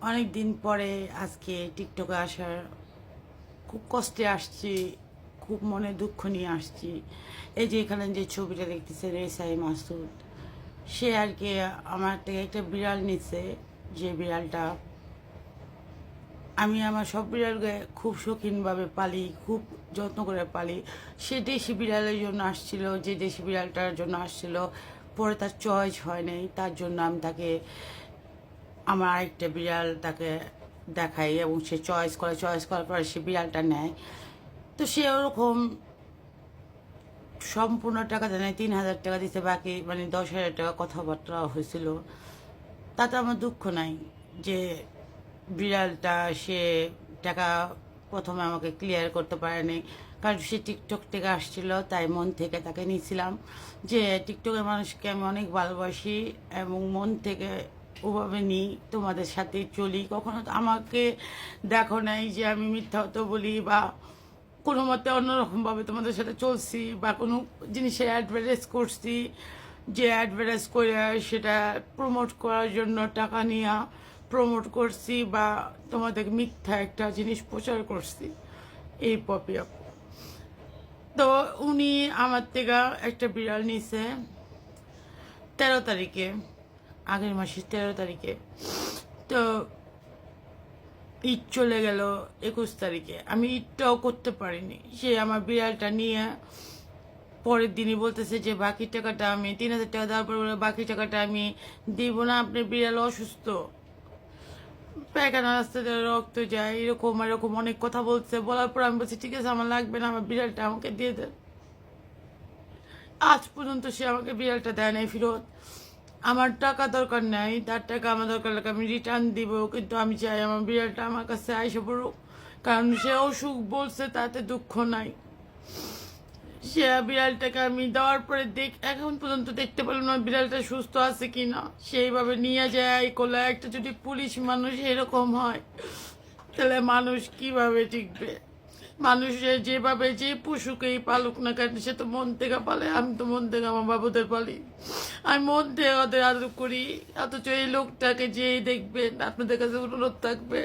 অনেক দিন পরে আজকে টিকটকে আসার খুব কষ্টে আসছি, খুব মনে দুঃখ নিয়ে আসছি। এই যে এখানে যে ছবিটা দেখতেছেন এসআই মাসুদ, সে আর কি আমার থেকে একটা বিড়াল নিচ্ছে। যে বিড়ালটা আমি আমার সব বিড়ালকে খুব শৌখিনভাবে পালি, খুব যত্ন করে পালি। সে দেশি বিড়ালের জন্য আসছিল, যে দেশি বিড়ালটার জন্য আসছিল, পরে তার চয়েস হয় নাই, তার জন্য আমি তাকে আমার আরেকটা বিড়াল তাকে দেখাই এবং সে চয়েস করার পরে সে বিড়ালটা নেয়। তো সে ওরকম সম্পূর্ণ টাকা দেয় নাই, 3,000 টাকা দিতে, বাকি মানে 10,000 টাকা কথাবার্তা হয়েছিল। তাতে আমার দুঃখ নাই যে বিড়ালটা সে টাকা প্রথমে আমাকে ক্লিয়ার করতে পারেনি, কারণ সে টিকটক থেকে আসছিল, তাই মন থেকে তাকে নিয়েছিলাম। যে টিকটকের মানুষকে আমি অনেক ভালোবাসি এবং মন থেকে ওভাবে নিই, তোমাদের সাথে চলি। কখনো তো আমাকে দেখো নাই যে আমি মিথ্যা হতো বলি বা কোনো মতে অন্যরকমভাবে তোমাদের সাথে চলছি বা কোনো জিনিসের অ্যাডভার্টাইজ করছি, যে অ্যাডভার্টাইজ করে সেটা প্রমোট করার জন্য টাকা নিয়ে প্রমোট করছি বা তোমাদের মিথ্যা একটা জিনিস প্রচার করছি। এই পপি আপু, তো উনি আমার থেকে একটা বিড়াল নিছে 13 তারিখে, আগের মাসের 13 তারিখে। তো ঈদ চলে গেল 21 তারিখে, আমি ঈদটাও করতে পারিনি। সে আমার বিড়ালটা নিয়ে পরের দিনই বলতেছে যে বাকি টাকাটা আমি 3,000 টাকা দেওয়ার পর বলে বাকি টাকাটা আমি দিব না, আপনার বিড়াল অসুস্থ, পায়খানা রাস্তা দিয়ে রক্ত যায়, এরকম এরকম অনেক কথা বলছে। বলার পর আমি বলছি ঠিক আছে, আমার লাগবে না, আমার বিড়ালটা আমাকে দিয়ে দেন। আজ পর্যন্ত সে আমাকে বিড়ালটা দেয় নাই ফেরত। আমার টাকা দরকার নাই, তার টাকা আমার দরকার লাগে, আমি রিটার্ন দিব, কিন্তু আমি চাই আমার বিড়ালটা আমার কাছে আইসা পড়ুক। কারণ সে অসুখ বলছে, তাতে দুঃখ নাই। সে বিড়ালটাকে আমি দেওয়ার পরে এখন পর্যন্ত দেখতে পেলাম না বিড়ালটা সুস্থ আছে কিনা। সেইভাবে নিয়ে যায় কোলা একটা, যদি পুলিশ মানুষ এরকম হয় তাহলে মানুষ কিভাবে টিকবে? মানুষের যেভাবে যে পশুকেই পালুক না কেন, সে তো মন থেকে পালে। আমি তো মন থেকে আমার বাবুদের পালি, আমি মন থেকে ওদের আদর করি। অথচ এই লোকটাকে যেই দেখবেন, আপনাদের কাছে অনুরোধ থাকবে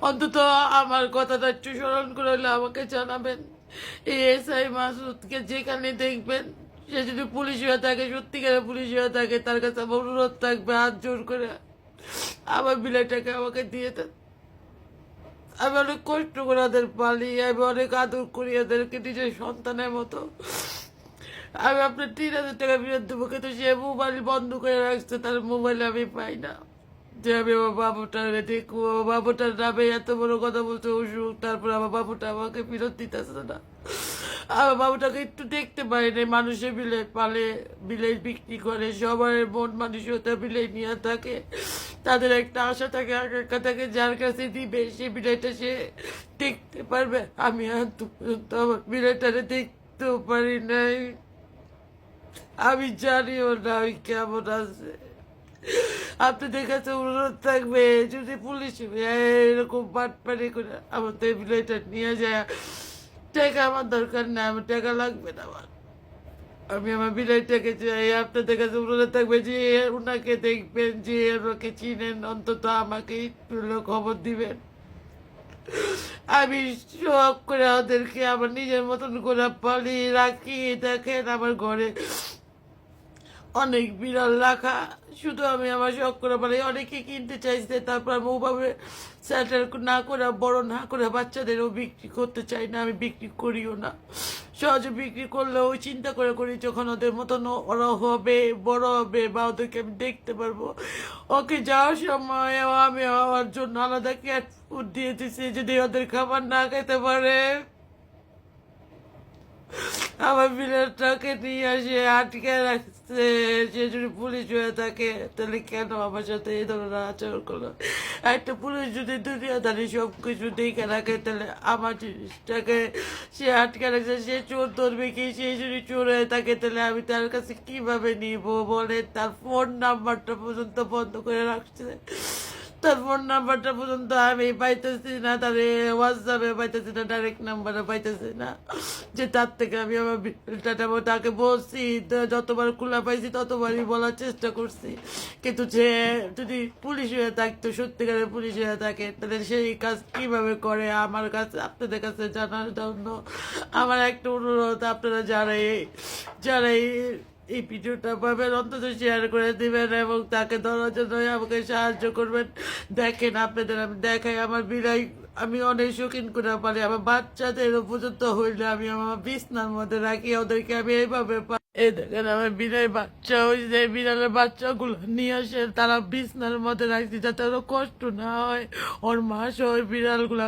অন্তত আমার কথাটা একটু স্মরণ করে হলে আমাকে জানাবেন। এই এসআই মাসুদকে যেখানে দেখবেন, সে যদি পুলিশ হয়ে থাকে, সত্যিকারের পুলিশ হয়ে থাকে, তার কাছে আমার অনুরোধ থাকবে হাত জোর করে আমার বিলাইটাকে আমাকে দিয়ে দেন। আমি অনেক কষ্ট করে ওদের পালি, আমি অনেক আদর করি ওদেরকে নিজের সন্তানের মতো। আমি আপনার 3,000 টাকা ফেরত দেবো, কিন্তু সে মোবাইল বন্ধ করে রাখছে, তার মোবাইল আমি পাই না। যে আমি আমার বাবুটার দেখবো, আমার বাবুটার নামে এত বড় কথা বলছে অসুখ, তারপর আমার বাবুটা আমাকে ফেরত দিতেছে না। আমার বাবুটাকে একটু দেখতে পারি না। মানুষে বিলে পালে, বিলে বিক্রি করে, সবার মন মানসিকতা বিলে নিয়ে থাকে। তাদের একটা আশা থাকে, আকাঙ্ক্ষা থাকে, যার কাছে দিবে সে বিলাইটা সে দেখতে পারবে। আমি আর পর্যন্ত আমার বিলাইটারে দেখতেও পারি নাই। আমি জানিও না আমি কেমন আছে। আপনাদের কাছে অনুরোধ থাকবে, যদি পুলিশ এরকম বাটপারি করে আমার তো এই বিলাইটা নিয়ে যায়, টাকা আমার দরকার না, আমার টাকা লাগবে না আমার। আমি আমার বিলাইটাকে চাই। আপনাদের কাছে অনুরোধ থাকবে যে ওনাকে দেখবেন, যে ওনাকে চিনেন, অন্তত আমাকে একটু খবর দিবেন। আমি শখ করে ওদেরকে আমার নিজের মতন করে পালি রাখি। দেখেন আমার ঘরে অনেক বিড়াল রাখা, শুধু আমি আমার শখ করে পারি। অনেকে কিনতে চাইছে, তারপর আমি ওভাবে স্যাটার না করে, বড় না করে বাচ্চাদেরও বিক্রি করতে চাই না, আমি বিক্রি করিও না। সহজে বিক্রি করলেও চিন্তা করে করি, যখন ওদের মতন ওরা হবে, বড় হবে বা ওদেরকে আমি দেখতে পারবো। ওকে যাওয়ার সময় আমি আমার জন্য আলাদা ক্যাট ফুড দিয়ে দিছি, যদি ওদের খাবার না খেতে পারে। আমার বিড়ালটাকে নিয়ে আসে আটকে রাখছে। সে যদি পুলিশ হয়ে থাকে তাহলে কেন আমার সাথে এই ধরনের আচরণ করলো? একটা পুলিশ যদি দুনিয়াদারি সব কিছু দেখে রাখে, তাহলে আমার জিনিসটাকে সে আটকে রাখছে। সে চোর ধরবে কি? সে যদি চোর হয়ে থাকে তাহলে আমি তার কাছে কিভাবে নিব বলে? তার ফোন নাম্বারটা পর্যন্ত বন্ধ করে রাখছে। তার ফোন নাম্বারটা পর্যন্ত আমি পাইতেছি না, তার হোয়াটসঅ্যাপে পাইতেছি না, ডাইরেক্ট নাম্বারে পাইতেছি না, যে তার থেকে আমি আমার বিলটা নেবো। তাকে বলছি, যতবার খোলা পাইছি ততবারই বলার চেষ্টা করছি, কিন্তু সে যদি পুলিশ হয়ে থাকতো, সত্যিকারের পুলিশ হয়ে থাকে, তাহলে সেই কাজ কিভাবে করে আমার কাছে, আপনাদের কাছে জানার জন্য আমার একটা অনুরোধ, আপনারা যারাই যারাই এই ভিডিওটা পাবেন অন্তত শেয়ার করে দিবেন এবং তাকে ধরার জন্য আমাকে সাহায্য করবেন। দেখেন, আপনাদের আমি দেখাই আমার বিড়াই, আমি অনেক শৌখিন করে পারি, আমার বাচ্চাদের পর্যন্ত হইলে আমি আমার বিছনার মধ্যে রাখি, ওদেরকে আমি এইভাবে এই দেখেন আমার বিড়াই বাচ্চা, ওই যে বিড়ালের বাচ্চাগুলো নিয়ে আসে তারা বিছনার মধ্যে রাখছি যাতে ওরা কষ্ট না হয়, ওর মা সহ ওই বিড়ালগুলো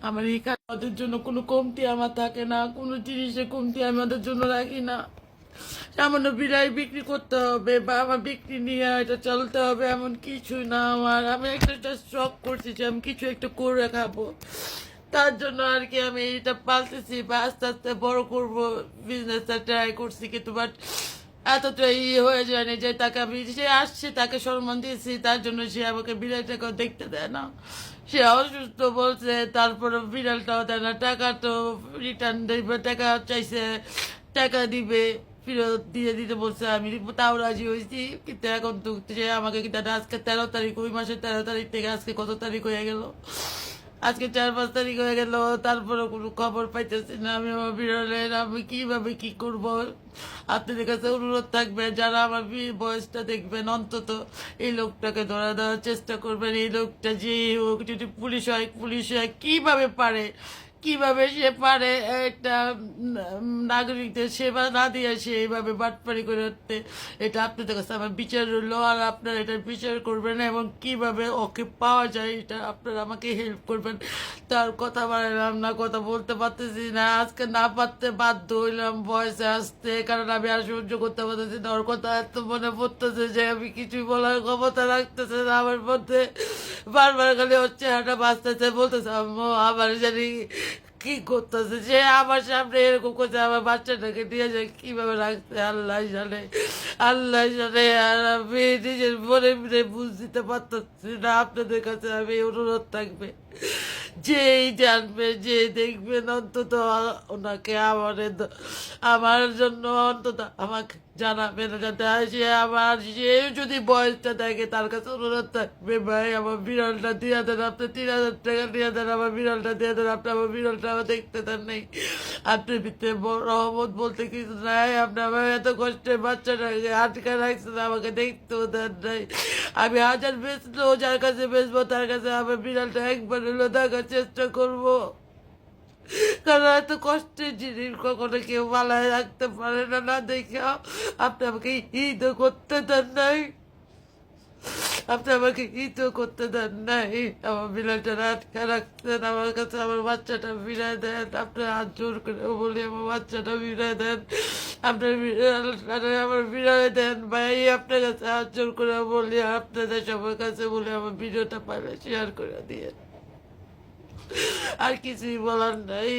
আমার এখানে ওদের জন্য কোনো কমতি আমার থাকে না, কোনো জিনিসের কমতি আমি ওদের জন্য রাখি না। সামান্য বিড়াই বিক্রি করতে হবে বা আমার বিক্রি নিয়ে এটা চলতে হবে এমন কিছু না আমার। আমি একটা শখ করছি যে আমি কিছু একটা করে খাবো, তার জন্য আর কি আমি এটা পালতেছি বা আস্তে আস্তে বড় করবো, বিজনেসটা ট্রাই করছি, কিন্তু বাট এতটা হয়ে যায়নি যে তাকে আমি, সে আসছে তাকে সম্মান দিয়েছি, তার জন্য সে আমাকে বিড়ালটাকেও দেখতে দেয় না, সে অসুস্থ বলছে, তারপরে বিড়ালটাও দেয় না, টাকা তো রিটার্ন দেবে, টাকা চাইছে, টাকা দিবে, ফেরত দিয়ে দিতে বলছে, আমি তাও রাজি হয়েছি, কিন্তু এখন তো সে আমাকে কিন্তু আজকে 13 তারিখ, ওই মাসের 13 তারিখ থেকে আজকে কত তারিখ হয়ে গেল, আজকে 4-5 তারিখ হয়ে গেল, তারপরে কোনো খবর পাইতেছি না আমি আমার বিড়ালের। আমি কিভাবে কি করব, আপনাদের কাছে অনুরোধ থাকবে যারা আমার বয়সটা দেখবেন অন্তত এই লোকটাকে ধরা দেওয়ার চেষ্টা করবেন। এই লোকটা যেই হোক, যদি পুলিশ হয় কিভাবে পারে, কিভাবে সে পারে একটা নাগরিকদের সেবা না দিয়ে সে এইভাবে বাটপারি করে উঠতে, এটা আপনাদের কাছে আমার বিচার রইলো, আর আপনারা এটা বিচার করবেন এবং কিভাবে ওকে পাওয়া যায় এটা আপনারা আমাকে হেল্প করবেন। তার কথা বাড়ালাম না, কথা বলতে পারতেছি না, আজকে না পারতে বাধ্য হইলাম ভয়েসে আসতে, কারণ আমি আর সহ্য করতে পারতেছি না, ওর কথা এত মনে পড়তেছে যে আমি কিছুই বলার ক্ষমতা রাখতেছে না আমার মধ্যে, বারবার খালি ওর চেহারাটা বাঁচতেছে, বলতেছে আম্মু আবার জানি কি করতেছে, সে আমার সামনে এরকম করছে, আমার বাচ্চাটাকে নিয়ে যায় কিভাবে রাখছে আল্লাহ জানে, আল্লাহ জানে। আর আমি নিজের মনে মনে বুঝ দিতে পারতেছি না। আপনাদের কাছে আমি অনুরোধ থাকবে, যেই জানবে, যে দেখবেন অন্তত ওনাকে আমার জন্য অন্তত আমাকে জানাবেন, যাতে সে আমার, সে যদি বয়সটা দেখে তার কাছে অনুরোধ থাকবে, ভাই আমার বিড়ালটা দিয়ে দেন, আপনি 3000 টাকা দিয়ে দেন, আমার বিড়ালটা দিয়ে দেন, আপনি আমার বিড়ালটা আমার দেখতে দেন নেই, আপনার ভিতরে রহমত বলতে কিছু নাই, আপনি আমার এত কষ্টে বাচ্চাটাকে আটকে রাখছেন, আমাকে দেখতেও দেন নাই। আমি হাজার বেচলেও যার কাছে বেচবো তার কাছে আমার বিড়ালটা একবার হলেও দেখার চেষ্টা করবো, কারণ এত কষ্টের জিনিস কখনো কেউ মালায় রাখতে পারে না, না দেখে আপনি আমাকে ঈদও করতে দেন নাই, আপনি আমাকে ঈদও করতে দেন নাই, আমার বিড়ালটা আটকে রাখছেন, আমার কাছে আমার বাচ্চাটা ফিরায় দেন, আপনার হাত জোর করে বলি আমার বাচ্চাটা ফিরায় দেন, আপনার বিড়ালটা আমার ফিরায় দেন ভাই, আপনার কাছে হাত জোর করে বলি, আপনাদের সবার কাছে বলে আমার ভিডিওটা পাইলে শেয়ার করে দিয়ে, আর কিছুই বলার নাই।